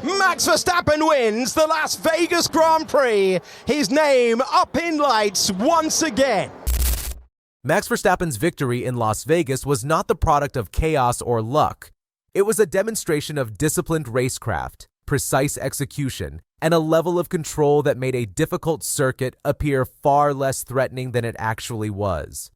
Max Verstappen wins the Las Vegas Grand Prix. His name up in lights once again. Max Verstappen's victory in Las Vegas was not the product of chaos or luck. It was a demonstration of disciplined racecraft, precise execution, and a level of control that made a difficult circuit appear far less threatening than it actually was.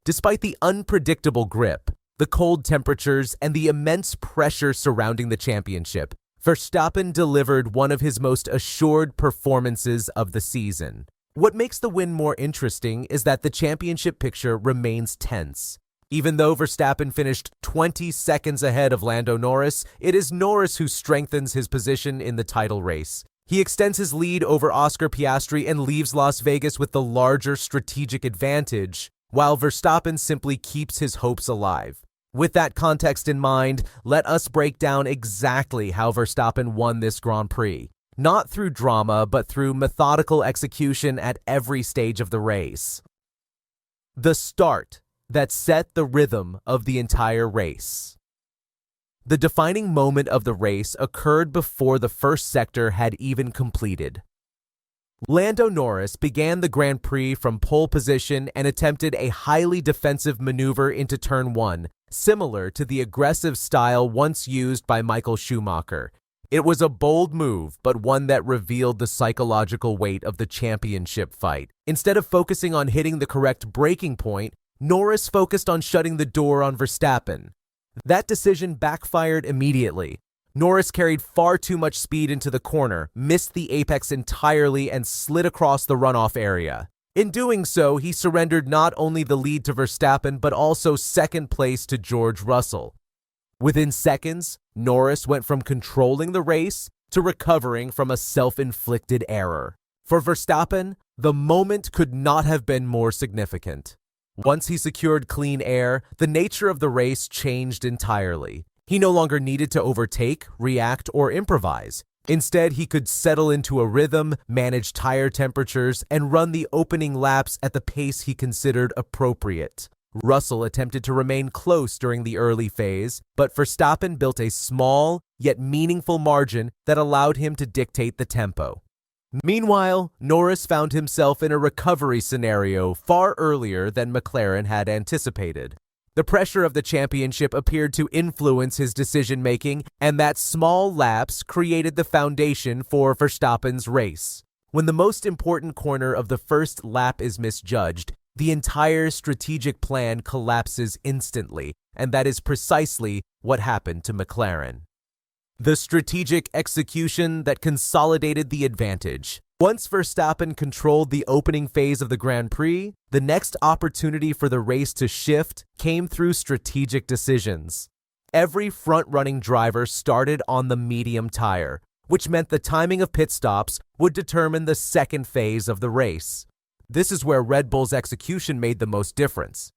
Despite the unpredictable grip, the cold temperatures, and the immense pressure surrounding the championship, Verstappen delivered one of his most assured performances of the season. What makes the win more interesting is that the championship picture remains tense. Even though Verstappen finished 20 seconds ahead of Lando Norris, it is Norris who strengthens his position in the title race. He extends his lead over Oscar Piastri and leaves Las Vegas with the larger strategic advantage, while Verstappen simply keeps his hopes alive. With that context in mind, let us break down exactly how Verstappen won this Grand Prix. Not through drama, but through methodical execution at every stage of the race. The start that set the rhythm of the entire race. The defining moment of the race occurred before the first sector had even completed. Lando Norris began the Grand Prix from pole position and attempted a highly defensive maneuver into Turn 1, similar to the aggressive style once used by Michael Schumacher. It was a bold move, but one that revealed the psychological weight of the championship fight. Instead of focusing on hitting the correct braking point, Norris focused on shutting the door on Verstappen. That decision backfired immediately. Norris carried far too much speed into the corner, missed the apex entirely, and slid across the runoff area. In doing so, he surrendered not only the lead to Verstappen, but also second place to George Russell. Within seconds, Norris went from controlling the race to recovering from a self-inflicted error. For Verstappen, the moment could not have been more significant. Once he secured clean air, the nature of the race changed entirely. He no longer needed to overtake, react, or improvise. Instead, he could settle into a rhythm, manage tire temperatures, and run the opening laps at the pace he considered appropriate. Russell attempted to remain close during the early phase, but Verstappen built a small, yet meaningful margin that allowed him to dictate the tempo. Meanwhile, Norris found himself in a recovery scenario far earlier than McLaren had anticipated. The pressure of the championship appeared to influence his decision-making, and that small lapse created the foundation for Verstappen's race. When the most important corner of the first lap is misjudged, the entire strategic plan collapses instantly, and that is precisely what happened to McLaren. The strategic execution that consolidated the advantage. Once Verstappen controlled the opening phase of the Grand Prix, the next opportunity for the race to shift came through strategic decisions. Every front-running driver started on the medium tire, which meant the timing of pit stops would determine the second phase of the race. This is where Red Bull's execution made the most difference.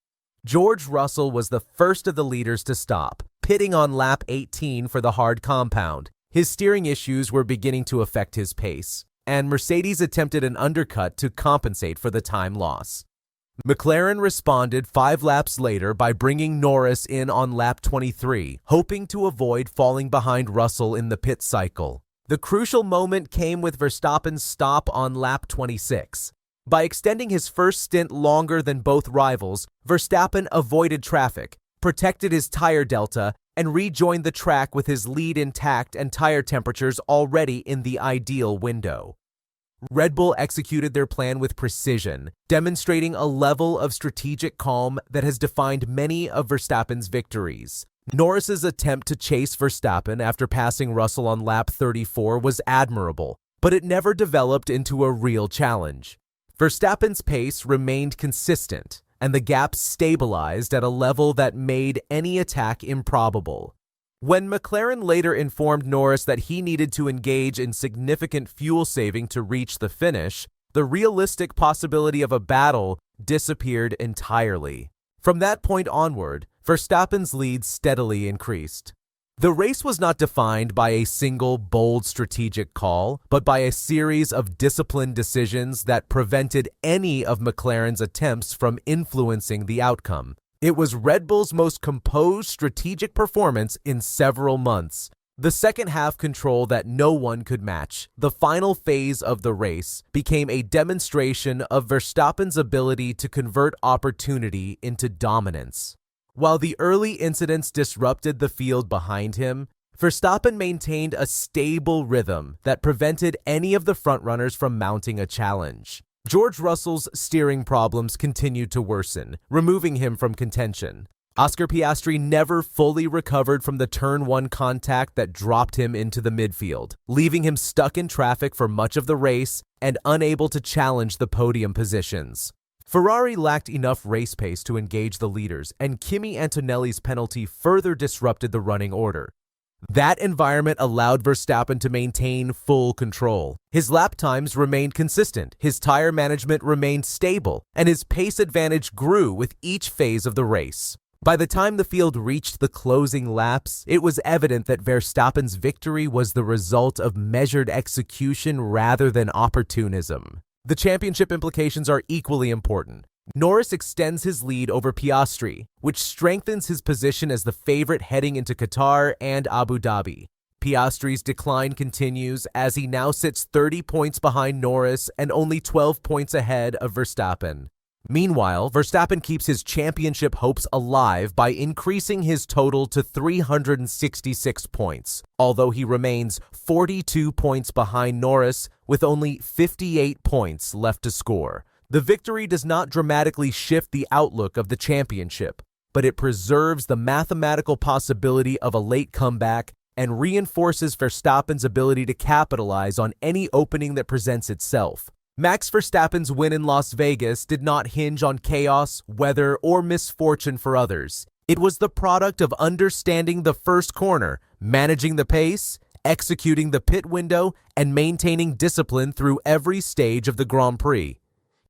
George Russell was the first of the leaders to stop, pitting on lap 18 for the hard compound. His steering issues were beginning to affect his pace, and Mercedes attempted an undercut to compensate for the time loss. McLaren responded 5 laps later by bringing Norris in on lap 23, hoping to avoid falling behind Russell in the pit cycle. The crucial moment came with Verstappen's stop on lap 26. By extending his first stint longer than both rivals, Verstappen avoided traffic, protected his tire delta, and rejoined the track with his lead intact and tire temperatures already in the ideal window. Red Bull executed their plan with precision, demonstrating a level of strategic calm that has defined many of Verstappen's victories. Norris's attempt to chase Verstappen after passing Russell on lap 34 was admirable, but it never developed into a real challenge. Verstappen's pace remained consistent, and the gap stabilized at a level that made any attack improbable. When McLaren later informed Norris that he needed to engage in significant fuel saving to reach the finish, the realistic possibility of a battle disappeared entirely. From that point onward, Verstappen's lead steadily increased. The race was not defined by a single bold strategic call, but by a series of disciplined decisions that prevented any of McLaren's attempts from influencing the outcome. It was Red Bull's most composed strategic performance in several months, The second-half control that no one could match, the final phase of the race, became a demonstration of Verstappen's ability to convert opportunity into dominance. While the early incidents disrupted the field behind him, Verstappen maintained a stable rhythm that prevented any of the frontrunners from mounting a challenge. George Russell's steering problems continued to worsen, removing him from contention. Oscar Piastri never fully recovered from the Turn 1 contact that dropped him into the midfield, leaving him stuck in traffic for much of the race and unable to challenge the podium positions. Ferrari lacked enough race pace to engage the leaders, and Kimi Antonelli's penalty further disrupted the running order. That environment allowed Verstappen to maintain full control. His lap times remained consistent, his tire management remained stable, and his pace advantage grew with each phase of the race. By the time the field reached the closing laps, it was evident that Verstappen's victory was the result of measured execution rather than opportunism. The championship implications are equally important. Norris extends his lead over Piastri, which strengthens his position as the favorite heading into Qatar and Abu Dhabi. Piastri's decline continues as he now sits 30 points behind Norris and only 12 points ahead of Verstappen. Meanwhile, Verstappen keeps his championship hopes alive by increasing his total to 366 points, although he remains 42 points behind Norris with only 58 points left to score. The victory does not dramatically shift the outlook of the championship, but it preserves the mathematical possibility of a late comeback and reinforces Verstappen's ability to capitalize on any opening that presents itself. Max Verstappen's win in Las Vegas did not hinge on chaos, weather, or misfortune for others. It was the product of understanding the first corner, managing the pace, executing the pit window, and maintaining discipline through every stage of the Grand Prix.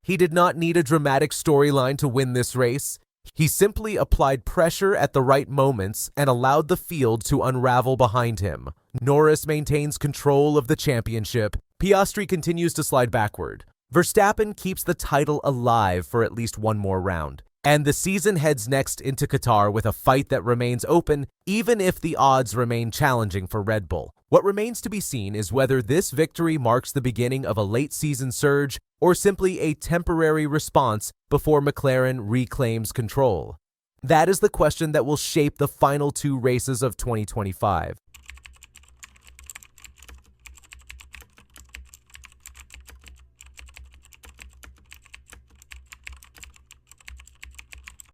He did not need a dramatic storyline to win this race. He simply applied pressure at the right moments and allowed the field to unravel behind him. Norris maintains control of the championship. Piastri continues to slide backward. Verstappen keeps the title alive for at least one more round. And the season heads next into Qatar with a fight that remains open, even if the odds remain challenging for Red Bull. What remains to be seen is whether this victory marks the beginning of a late-season surge or simply a temporary response before McLaren reclaims control. That is the question that will shape the final two races of 2025.